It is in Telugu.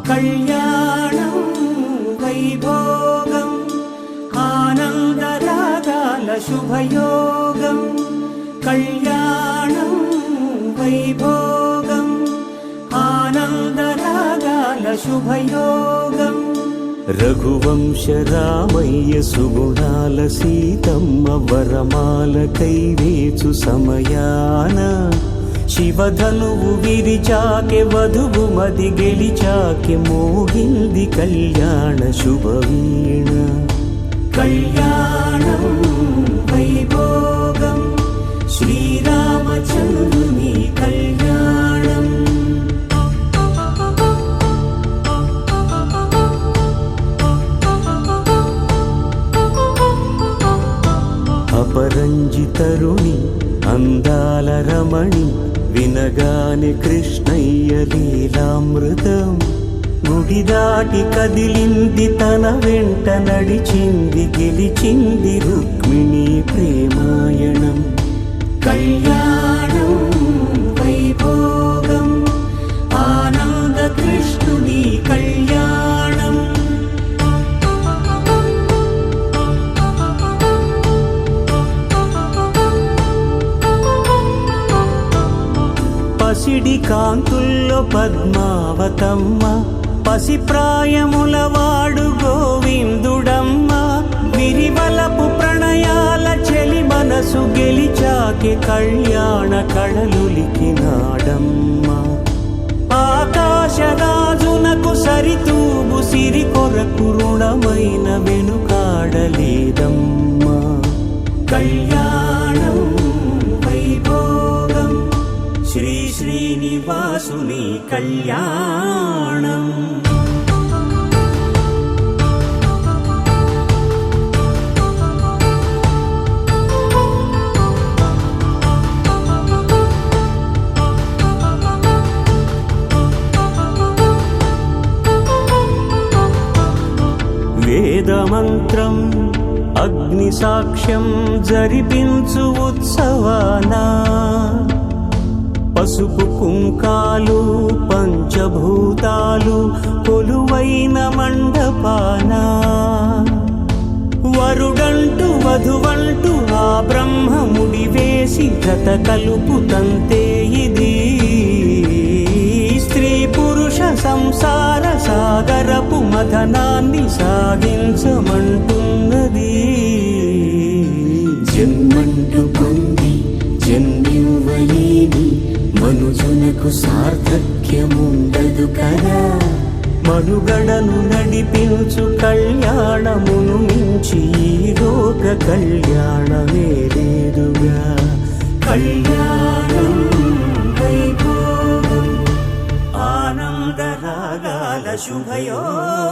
కళ్యాణం వైభోగం ఆనందరాగాల శుభయోగం కళ్యాణం వైభోగం ఆనందరాగాల శుభయోగం రఘువంశ రామయ్య సుగుణాల సీతమ్మ వరమాల కైవేచు సమయాన శివధనువు విరిచాకె వధువు మది గెలిచాకె మోగింది కళ్యాణ శుభవీణ కళ్యాణం వైభోగం శ్రీరామచంద్రుని కళ్యాణం అపరంజి తరుణి అందాల రమణి వినగానే కృష్ణయ్య లీలామృతం గుడి దాటి కదిలింది తన వెంట నడిచింది గెలిచింది రుక్మిణి ప్రేమాయణం కళ్యాణం వైభోగం ఆనంద కృష్ణుని కళ్యాణం పసిడి కాంతుల్లో పద్మావతమ్మ పసిప్రాయముల వాడు గోవిందుడమ్మ విరివలపు ప్రణయాల చెలి మనసు గెలిచాకే కళ్యాణ కళలులికినాడమ్మ ఆకాశరాజునకు సరితూబు సిరి కొరకు రుణమైన వెనుకాడలేదమ్మ కళ్యాణం వైభోగం శ్రీ శ్రీనివాసుని కళ్యాణం వేదమంత్రం అగ్ని సాక్ష్యం జరిపించు ఉత్సవానా పసుపు కుంకాలు పంచభూతాలు కొలువైన మండపాన వరుడంటూ వధువంటూ ఆ బ్రహ్మముడి వేసి జత కలుపుతంతే ఇది స్త్రీ పురుష సంసార సాగరపు మథనాన్ని సాగించమంటున్నది జన్మంటూ పొంది జన్మివ్వలేని మనుజునకు సార్థక్యముండదు కదా మనుగడను నడిపించు కళ్యాణమును మించి ఈ లోక కళ్యాణమే లేదుగా కళ్యాణం వైభోగం ఆనందరాగాల శుభయోగం